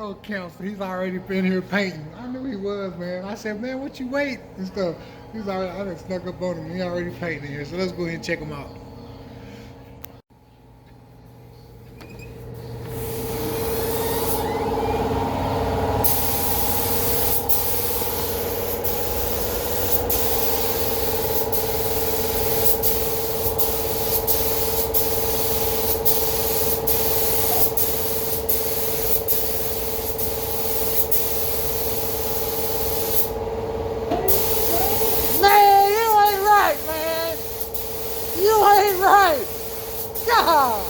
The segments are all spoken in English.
Oh, Council, he's already been here painting. I knew he was, man. I said, man, what you wait and stuff. He's already, I done snuck up on him. He already painting here, so let's go ahead and check him out. Man, you ain't right, man. You ain't right. God.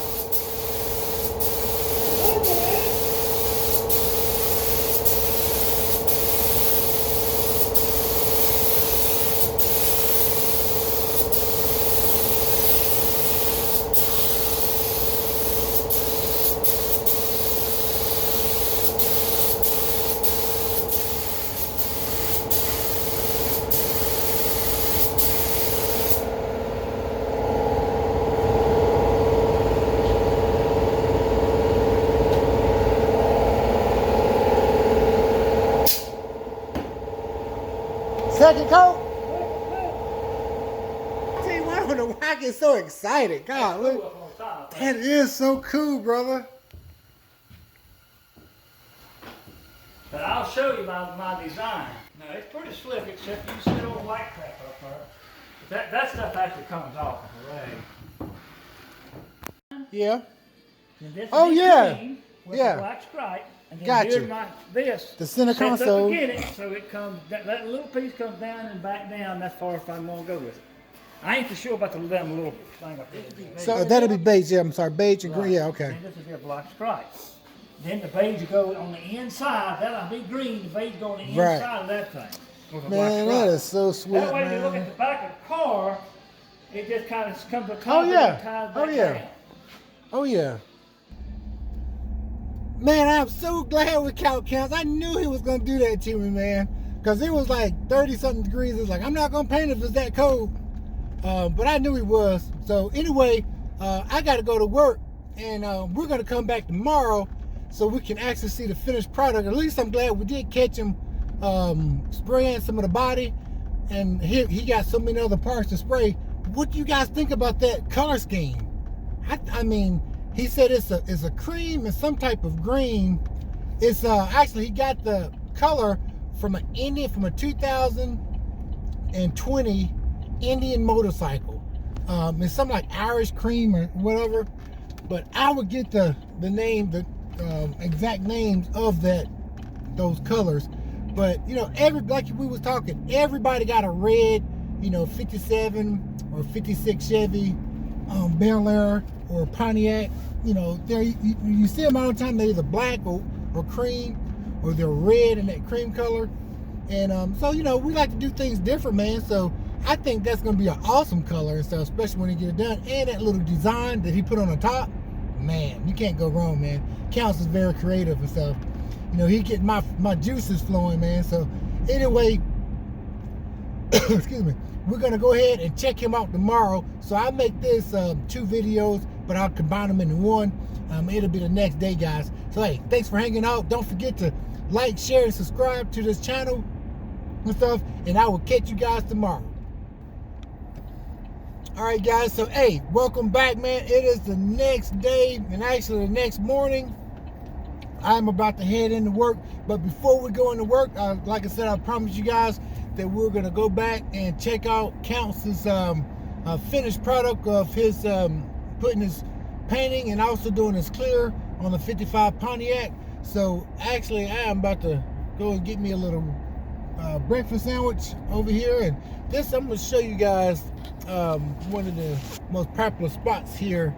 Second coat. I tell you what, I don't know why I get so excited. God, look. That is so cool, brother. But I'll show you my design. Now it's pretty slick, except you see the old white crap up there. But that stuff actually comes off the rag. Yeah. And this Oh, is yeah. green with Yeah. the black stripe. And then Gotcha. here's this. The center sets console. Up again it, so it comes, that little piece comes down and back down. That's far if I'm going to go with it. I ain't for sure about the them little thing up there. So that'll be beige. Yeah, I'm sorry, beige and green. Right. Yeah, okay. And this is your black stripe. Then the beige will go on the inside. That'll be green. The beige go on the Right. inside of that thing. with a Man, black that stripe. is so sweet, That way, when you look man. at the back of the car, it just kind of comes to Oh, yeah. and ties Oh, back yeah. down. Oh yeah. Man, I'm so glad with Counts. I knew he was gonna do that to me, man. Cause it was like 30-something degrees. It was like, I'm not gonna paint it if it's that cold. But I knew he was. So anyway, I gotta go to work, and we're gonna come back tomorrow so we can actually see the finished product. At least I'm glad we did catch him spraying some of the body, and he got so many other parts to spray. What do you guys think about that color scheme? I mean, he said it's a cream and some type of green. It's actually, he got the color from a 2020 Indian motorcycle. It's something like Irish cream or whatever. But I would get the name, the exact names of those colors. But you know, like we was talking, everybody got a red, 57 or 56 Chevy, Bel Air or Pontiac. There you see them all the time. They're either black or cream, or they're red in that cream color. And so we like to do things different, man. So I think that's gonna be an awesome color and stuff, especially when you get it done. And that little design that he put on the top, man, you can't go wrong, man. Counts is very creative and stuff. He get my juices flowing, man. So anyway, excuse me, we're gonna go ahead and check him out tomorrow. So I'll make this 2 videos, but I'll combine them into one. It'll be the next day, guys. So hey, thanks for hanging out. Don't forget to like, share, and subscribe to this channel and stuff, and I will catch you guys tomorrow. All right, guys, so hey, welcome back, man. It is the next day, and actually the next morning. I'm about to head into work, but before we go into work, like I said, I promised you guys that we're gonna go back and check out Counts' finished product of his putting his painting and also doing his clear on the 55 Pontiac. So actually, I am about to go and get me a little breakfast sandwich over here, and this I'm gonna show you guys one of the most popular spots here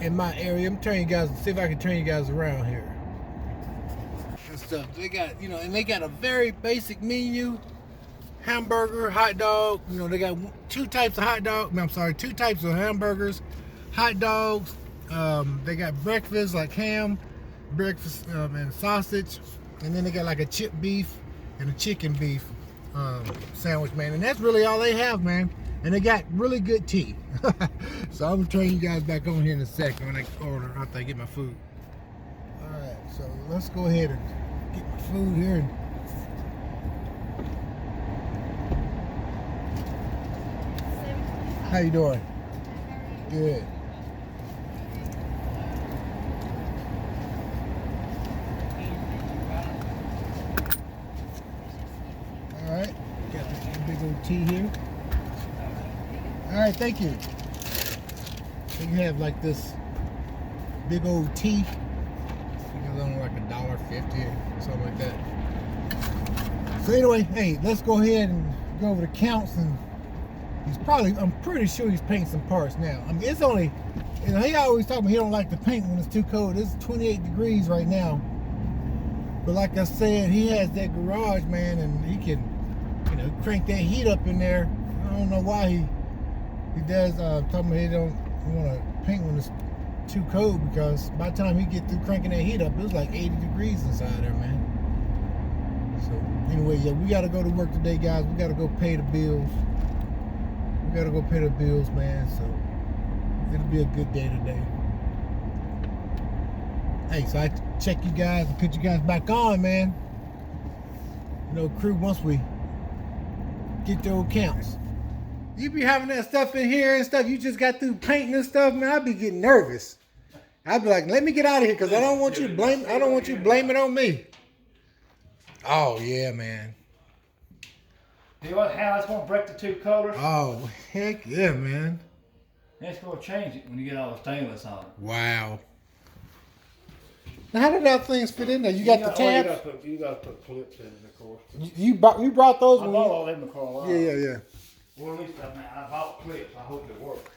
in my area. I'm turning you guys, see if I can turn you guys around here and stuff. They got, and they got a very basic menu: hamburger, hot dog. They got 2 types of hot dog. I'm sorry, 2 types of hamburgers, hot dogs. They got breakfast like ham, breakfast and sausage, and then they got like a chip beef and a chicken beef sandwich, man. And that's really all they have, man. And they got really good tea. So I'm gonna turn you guys back on here in a second when I order after I get my food. All right, so let's go ahead and Get my food here. How you doing? Good. All right, got this big old tea here. All right, thank you. So you have like this big old tea. I think it's only like $1.50 or something like that. So anyway, hey, let's go ahead and go over the counts, and I'm pretty sure he's painting some parts now. I mean, it's only, you know, he always talking about he don't like to paint when it's too cold. It's 28 degrees right now. But like I said, he has that garage, man, and he can, you know, crank that heat up in there. I don't know why he does. Talking about he don't want to paint when it's too cold, because by the time he get through cranking that heat up, it was like 80 degrees inside there, man. So anyway, yeah, we got to go to work today, guys. We got to go pay the bills. We got to go pay the bills, man. So it'll be a good day today. Hey, so I check you guys and put you guys back on, man. You know, crew, once we get those counts. You be having that stuff in here and stuff. You just got through painting and stuff, man. I'd be getting nervous. I'd be like, let me get out of here, because I don't want you to blame. I don't want you to blame it on me. Oh yeah, man. You know what? How it's gonna break the two colors? Oh heck yeah, man. It's gonna change it when you get all the stainless on it. Wow. Now, how did that things fit in there? You got the tabs. You gotta put clips in it, of course. You brought those. I bought all them in Carlisle. Yeah. Well, at least I bought clips. I hope it works.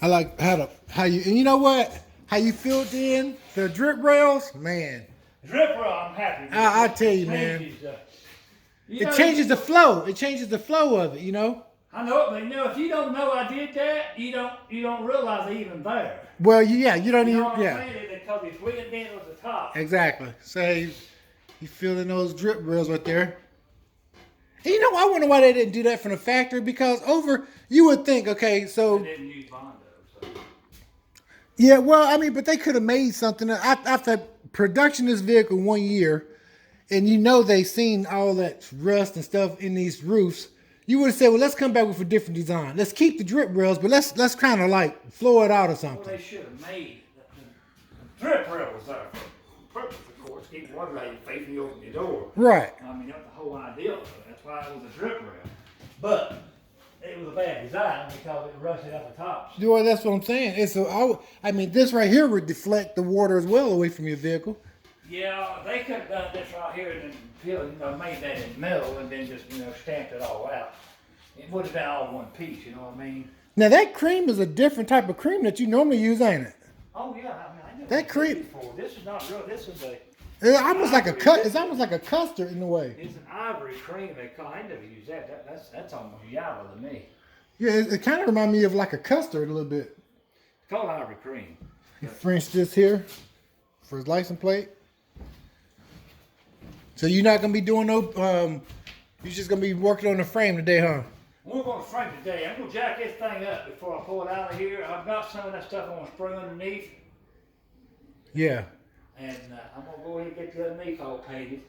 I like how you, and you know what? How you filled in the drip rails, man. Drip rail, I'm happy with. I tell you, man. It changes the flow. It changes the flow of it, you know. I know it, but you know, if you don't know I did that, you don't realize they even there. Well, yeah, you don't You even, know what yeah. I'm saying? Because it's wiggled in at the top. Exactly. So you fill in those drip rails right there. And you know, I wonder why they didn't do that from the factory, because you would think, okay, so. They didn't use Bondo, so. Yeah, well, I mean, but they could have made something after production of this vehicle 1 year, and you know they seen all that rust and stuff in these roofs. You would have said, well, let's come back with a different design. Let's keep the drip rails, but let's kind of like floor it out or something. Well, they should have made the drip rail was there for purpose, of course, keep water out of your face when you open your door. Right. I mean, that's the whole idea of it. That's why it was a drip rail. But it was a bad design because it rusted out the top. Well, that's what I'm saying. I mean, this right here would deflect the water as well away from your vehicle. Yeah, they could have done this right here and then made that in metal and then just stamped it all out. It would have been all one piece. You know what I mean? Now that cream is a different type of cream that you normally use, ain't it? Oh yeah, I mean, that cream. Before. This is not real. This is a. It's almost like It's almost like a custard in a way. It's an ivory cream. I never use that. That's almost yellow to me. Yeah, it kind of reminds me of like a custard a little bit. It's called ivory cream. French this here for his license plate. So you're not gonna be doing no. You're just gonna be working on the frame today, huh? We're going to frame today. I'm going to jack this thing up before I pull it out of here. I've got some of that stuff I'm going to spray underneath. Yeah. And I'm going to go ahead and get the underneath all painted.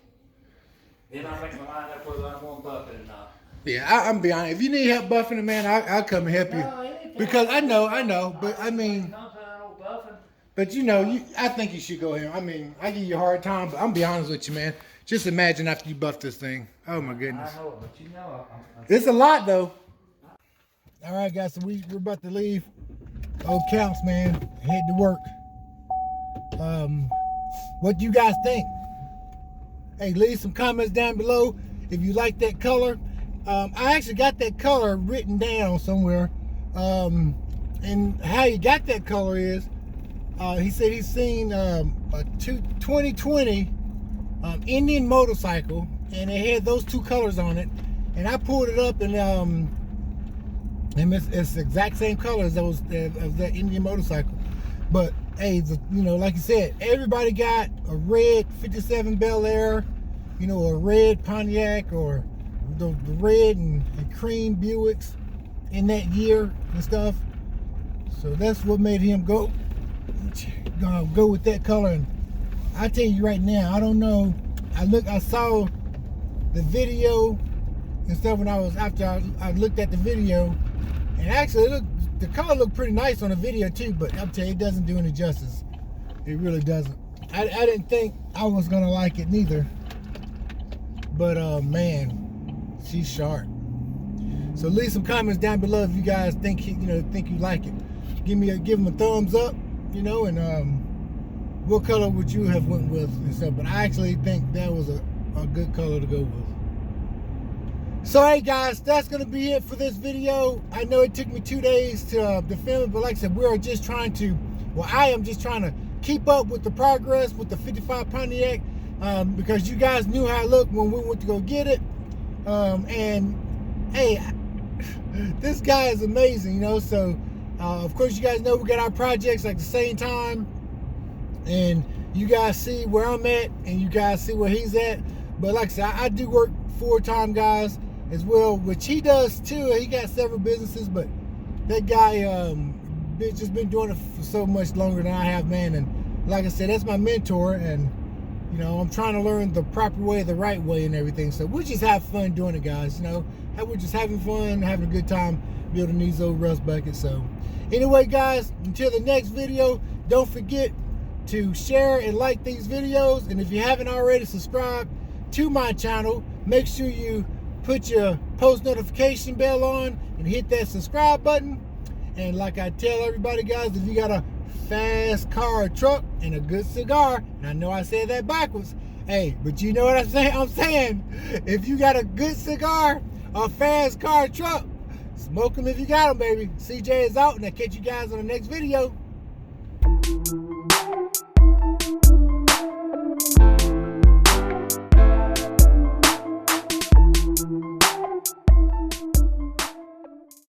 Then I'll make my mind up whether I'm going to buff it or not. Yeah, I'm be honest. If you need help buffing it, man, I'll come and help you. Because I know, but I mean. But I think you should go ahead. I mean, I give you a hard time, but I'm be honest with you, man. Just imagine after you buff this thing. Oh my goodness. I know, but it's a lot though. All right, guys, so we're about to leave old counts, man. Head to work. What do you guys think? Hey, leave some comments down below if you like that color. I actually got that color written down somewhere. And how he got that color is, he said he's seen a 2020 Indian motorcycle, and it had those two colors on it. And I pulled it up, and it's the exact same color as that Indian motorcycle. But hey, like you said, everybody got a red 57 Bel Air, a red Pontiac, or the red and cream Buicks in that year and stuff. So that's what made him go with that color. And I tell you right now, I don't know I saw the video and stuff when after I looked at the video, and actually the color looked pretty nice on the video too, but I'm telling you, it doesn't do any justice. It really doesn't. I didn't think I was gonna like it neither, but man, she's sharp. So leave some comments down below if you guys think you like it. Give them a thumbs up, and what color would you have went with and stuff. But I actually think that was a good color to go with. So hey guys, that's gonna be it for this video. I know it took me 2 days to film it, but like I said, I am just trying to keep up with the progress with the 55 Pontiac, because you guys knew how it looked when we went to go get it. And hey, this guy is amazing, so of course you guys know we got our projects at the same time, and you guys see where I'm at and you guys see where he's at. But like I said, I do work full-time, guys, as well, which he does too. He got several businesses, but that guy just been doing it for so much longer than I have, man. And like I said, that's my mentor, and I'm trying to learn the proper way, the right way, and everything. So we just have fun doing it, guys. We're just having fun, having a good time building these old rust buckets. So anyway, guys, until the next video, don't forget to share and like these videos. And if you haven't already subscribed to my channel, make sure you put your post notification bell on and hit that subscribe button. And like I tell everybody, guys, if you got a fast car or truck and a good cigar, and I know I said that backwards, hey, but you know what I'm saying? If you got a good cigar or fast car or truck, smoke them if you got them, baby. CJ is out, and I'll catch you guys on the next video.